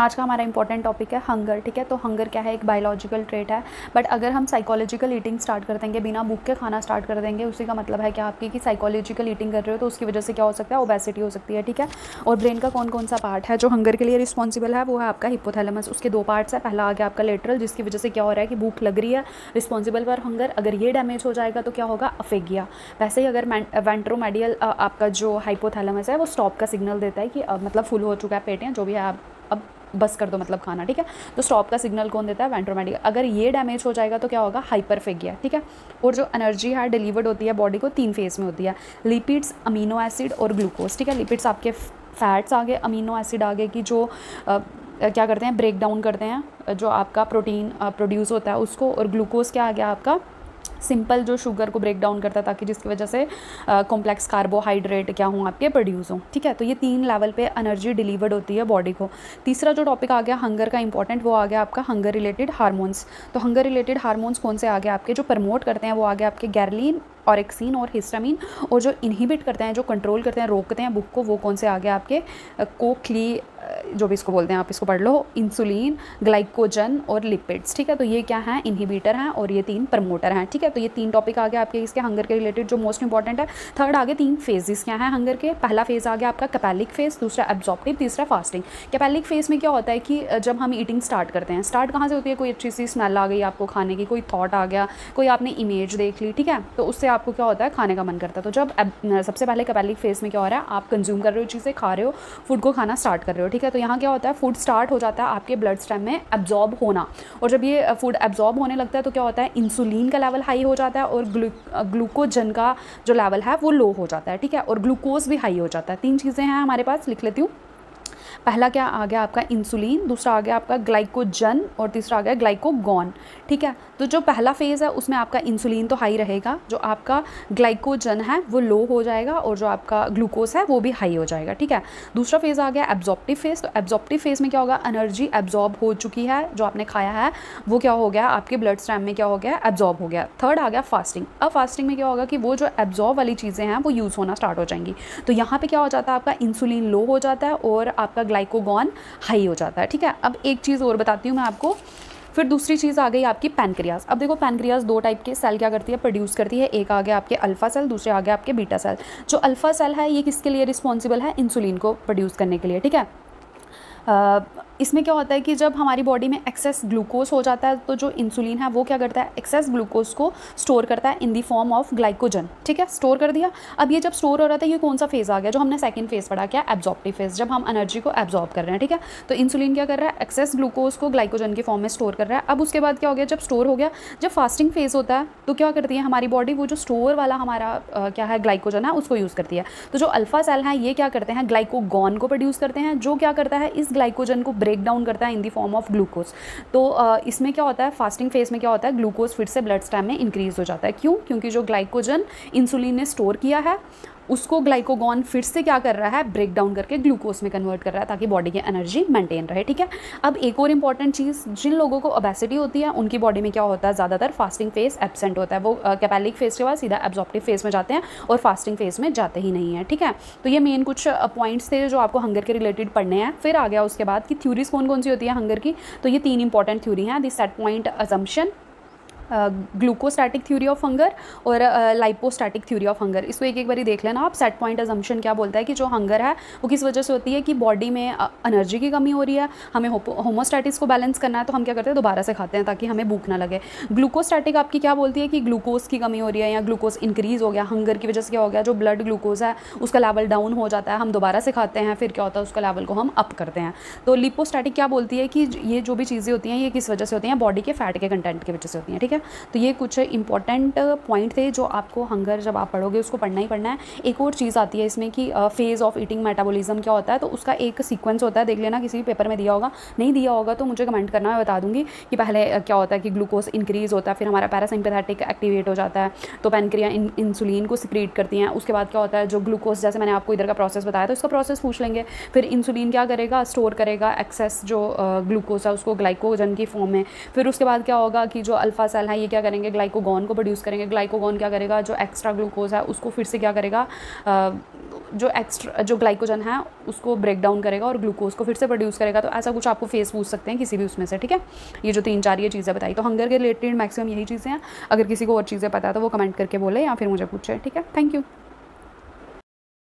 आज का हमारा इंपॉर्टेंट टॉपिक है हंगर, ठीक है। तो हंगर क्या है, एक बायोलॉजिकल ट्रेट है, बट अगर हम साइकोलॉजिकल ईटिंग स्टार्ट कर देंगे, बिना भूख के खाना स्टार्ट कर देंगे, उसी का मतलब है क्या आपकी कि साइकोलॉजिकल ईटिंग कर रहे हो, तो उसकी वजह से क्या हो सकता है, ओबेसिटी हो सकती है, ठीक है। और ब्रेन का कौन कौन सा पार्ट है जो हंगर के लिए रिस्पॉन्सिबल है, वो है आपका हिपोथैलेमस। उसके दो पार्ट्स है, पहला आ गया आपका लेटरल, जिसकी वजह से क्या हो रहा है कि भूख लग रही है, रिस्पॉन्सिबल फॉर हंगर। अगर ये डैमेज हो जाएगा तो क्या होगा, अफेगिया। वैसे ही अगर वेंट्रोमेडियल आपका जो हाइपोथैलेमस है वो स्टॉप का सिग्नल देता है कि मतलब फुल हो चुका है पेट, या जो भी है आप अब बस कर दो मतलब खाना, ठीक है। तो स्टॉप का सिग्नल कौन देता है, वेंट्रोमेडियल। अगर ये डैमेज हो जाएगा तो क्या होगा, हाइपरफेगिया, ठीक है। और जो एनर्जी है डिलीवर्ड होती है बॉडी को 3 फेज में होती है, लिपिड्स, अमीनो एसिड और ग्लूकोज, ठीक है। लिपिड्स आपके फैट्स आ गए, अमीनो एसिड आ गए कि जो क्या करते हैं, ब्रेक डाउन करते हैं जो आपका प्रोटीन प्रोड्यूस होता है उसको, और ग्लूकोज क्या आ गया आपका, सिंपल जो शुगर को ब्रेक डाउन करता है ताकि जिसकी वजह से कॉम्प्लेक्स कार्बोहाइड्रेट क्या हों आपके प्रोड्यूस हों, ठीक है। तो ये 3 लेवल पे एनर्जी डिलीवर्ड होती है बॉडी को। तीसरा जो टॉपिक आ गया हंगर का इंपॉर्टेंट, वो आ गया आपका हंगर रिलेटेड हार्मोन्स। तो हंगर रिलेटेड हार्मोन्स कौन से आ गए आपके जो प्रमोट करते हैं, वो आ गए आपके गैरलिन, ऑरेक्सिन और हिस्टामिन। और जो इनहिबिट करते हैं, जो कंट्रोल करते हैं, रोकते हैं भूख को, वो कौन से आ गए आपके कोक्ली, जो भी इसको बोलते हैं आप इसको पढ़ लो, इंसुलिन, ग्लाइकोजन और लिपिड्स, ठीक है। तो ये क्या है, इनहिबिटर हैं, और ये 3 प्रमोटर हैं, ठीक है। तो ये 3 टॉपिक आ गए आपके इसके हंगर के रिलेटेड जो मोस्ट इंपॉर्टेंट है। थर्ड आगे 3 फेजेस क्या हैं हंगर के। पहला फेज आ गया आपका कैपेलिक फेज, दूसरा एब्जॉर्प्टिव, तीसरा फास्टिंग। कैपेलिक फेज में क्या होता है कि जब हम ईटिंग स्टार्ट करते हैं, स्टार्ट कहाँ से होती है, कोई अच्छी सी स्मेल आ गई आपको खाने की, कोई थॉट आ गया, कोई आपने इमेज देख ली, ठीक है, तो उससे आपको क्या होता है, खाने का मन करता है। तो जब सबसे पहले कैपेलिक फेज में क्या हो रहा है, आप कंज्यूम कर रहे हो चीज़ें, खा रहे हो, फूड को खाना स्टार्ट कर रहे हो, ठीक है। तो यहाँ क्या होता है, फूड स्टार्ट हो जाता है आपके ब्लड स्ट्रीम में एब्जॉर्ब होना, और जब ये फूड एब्जॉर्ब होने लगता है तो क्या होता है, इंसुलिन का लेवल हाई हो जाता है, और ग्लूकोजन का जो लेवल है वो लो हो जाता है, ठीक है, और ग्लूकोज भी हाई हो जाता है। 3 चीज़ें हैं हमारे पास, लिख लेती हूँ। पहला क्या आ गया आपका इंसुलिन, दूसरा आ गया आपका ग्लाइकोजन, और तीसरा आ गया ग्लाइकोगॉन, ठीक है। तो जो पहला फेज़ है उसमें आपका इंसुलिन तो हाई रहेगा, जो आपका ग्लाइकोजन है वो लो हो जाएगा, और जो आपका ग्लूकोज है वो भी हाई हो जाएगा, ठीक है। दूसरा फेज़ आ गया एब्जॉर्प्टिव फेज़। तो एब्जॉर्प्टिव फेज़ में क्या होगा, एनर्जी एब्जॉर्ब हो चुकी है, जो आपने खाया है वो क्या हो गया, आपके ब्लड स्ट्रीम में क्या हो गया, एब्जॉर्ब हो गया। थर्ड आ गया फास्टिंग। अब फास्टिंग में क्या होगा कि वो जो एब्जॉर्ब वाली चीज़ें हैं वो यूज़ होना स्टार्ट हो जाएंगी। तो यहाँ पे क्या हो जाता है, आपका इंसुलिन लो हो जाता है और आपका ग्लाइकोगॉन हाई हो जाता है, ठीक है। अब एक चीज़ और बताती हूँ मैं आपको। फिर दूसरी चीज़ आ गई आपकी पैनक्रियाज। अब देखो पैनक्रियाज 2 टाइप के सेल क्या करती है, प्रोड्यूस करती है। एक आ गया आपके अल्फा सेल, दूसरे आ गया आपके बीटा सेल। जो अल्फा सेल है ये किसके लिए रिस्पॉन्सिबल है, इंसुलिन को प्रोड्यूस करने के लिए, ठीक है। इसमें क्या होता है कि जब हमारी बॉडी में एक्सेस ग्लूकोज हो जाता है तो जो इंसुलिन है वो क्या करता है, एक्सेस ग्लूकोज को स्टोर करता है इन दी फॉर्म ऑफ ग्लाइकोजन, ठीक है, स्टोर कर दिया। अब ये जब स्टोर हो रहा था, ये कौन सा फेज़ आ गया, जो हमने सेकंड फेज़ पढ़ा, क्या, एब्जॉर्प्टिव फेज़, जब हम एनर्जी को एब्जॉर्ब कर रहे हैं, ठीक है। तो इंसुलिन क्या कर रहा है, एक्सेस ग्लूकोज को ग्लाइकोजन की फॉर्म में स्टोर कर रहा है। अब उसके बाद क्या हो गया, जब स्टोर हो गया, जब फास्टिंग फेज़ होता है तो क्या करती है हमारी बॉडी, वो जो स्टोर वाला हमारा क्या है ग्लाइकोजन है उसको यूज़ करती है। तो जो अल्फा सेल है ये क्या करते हैं, ग्लाइकोगॉन को प्रोड्यूस करते हैं, जो क्या करता है, इस ग्लाइकोजन को ब्रेक डाउन करता है इन दी फॉर्म ऑफ ग्लूकोज। तो इसमें क्या होता है, फास्टिंग फेज में क्या होता है, ग्लूकोज फिर से ब्लड स्ट्रीम में इंक्रीज हो जाता है। क्यों, क्योंकि जो ग्लाइकोजन इंसुलिन ने स्टोर किया है उसको ग्लाइकोगॉन फिर से क्या कर रहा है, ब्रेक डाउन करके ग्लूकोज में कन्वर्ट कर रहा है ताकि बॉडी की एनर्जी मेंटेन रहे, ठीक है। अब एक और इंपॉर्टेंट चीज़, जिन लोगों को ओबेसिटी होती है उनकी बॉडी में क्या होता है, ज़्यादातर फास्टिंग फेज एब्सेंट होता है। वो कैपेलिक फेज के बाद सीधा एब्जॉर्प्टिव फेज में जाते हैं और फास्टिंग फेज में जाते ही नहीं है, ठीक है। तो ये मेन कुछ पॉइंट्स थे जो आपको हंगर के रिलेटेड पढ़ने हैं। फिर आ गया उसके बाद कि थ्योरीज कौन कौन सी होती है हंगर की। तो ये 3 इंपॉर्टेंट थ्योरी हैं, the set point assumption, glucostatic theory of hunger और लाइपोस्टैटिक थ्योरी ऑफ हंगर। इसको एक एक बारी देख लेना आप। सेट पॉइंट अजम्पशन क्या बोलता है कि जो हंगर है वो किस वजह से होती है कि बॉडी में एनर्जी की कमी हो रही है, हमें होमोस्टैटिस को बैलेंस करना है, तो हम क्या करते हैं, दोबारा से खाते हैं ताकि हमें भूख ना लगे। ग्लूकोस्टैटिक आपकी क्या बोलती है कि ग्लूकोज की कमी हो रही है या ग्लूकोज इंक्रीज़ हो गया, हंगर की वजह से क्या हो गया, जो ब्लड ग्लूकोज है उसका लेवल डाउन हो जाता है, हम दोबारा से खाते हैं, फिर क्या होता है उसका लेवल को हम अप करते हैं। तो लिपोस्टैटिक क्या बोलती है कि ये जो भी चीज़ें होती हैं ये किस वजह से होती हैं, बॉडी के फैट के कंटेंट की वजह से होती हैं, ठीक है। तो ये कुछ इंपॉर्टेंट पॉइंट थे जो आपको हंगर जब आप पढ़ोगे उसको पढ़ना ही पढ़ना है। एक और चीज़ आती है इसमें कि फेज़ ऑफ ईटिंग मेटाबॉलिज्म क्या होता है, तो उसका एक सीक्वेंस होता है, देख लेना, किसी भी पेपर में दिया होगा, नहीं दिया होगा तो मुझे कमेंट करना, मैं बता दूंगी कि पहले क्या होता है कि ग्लूकोज इंक्रीज़ होता है, फिर हमारा पैरासिम्पैथेटिक एक्टिवेट हो जाता है, तो पैनक्रिया इंसुलिन को सिक्रीट करती हैं। उसके बाद क्या होता है, जो ग्लूकोज, जैसे मैंने आपको इधर का प्रोसेस बताया तो इसका प्रोसेस पूछ लेंगे। फिर इंसुलिन क्या करेगा, स्टोर करेगा एक्सेस जो ग्लूकोज है उसको ग्लाइकोजन की फॉर्म में। फिर उसके बाद क्या होगा कि जो अल्फा सेल है ये क्या करेंगे, ग्लाइकोगॉन को प्रोड्यूस करेंगे। ग्लाइकोगॉन क्या करेगा, जो एक्स्ट्रा ग्लूकोज है उसको फिर से क्या करेगा, जो एक्स्ट्रा जो ग्लाइकोजन है उसको ब्रेक डाउन करेगा और ग्लूकोज को फिर से प्रोड्यूस करेगा। तो ऐसा कुछ आपको फेस पूछ सकते हैं किसी भी उसमें से, ठीक है। ये जो 3-4 ये चीज़ें बताई, तो हंगर के रिलेटेड मैक्सिमम यही चीज़ें हैं। अगर किसी को और चीज़ें पता है तो वो कमेंट करके बोले या फिर मुझे पूछे, ठीक है। Thank you.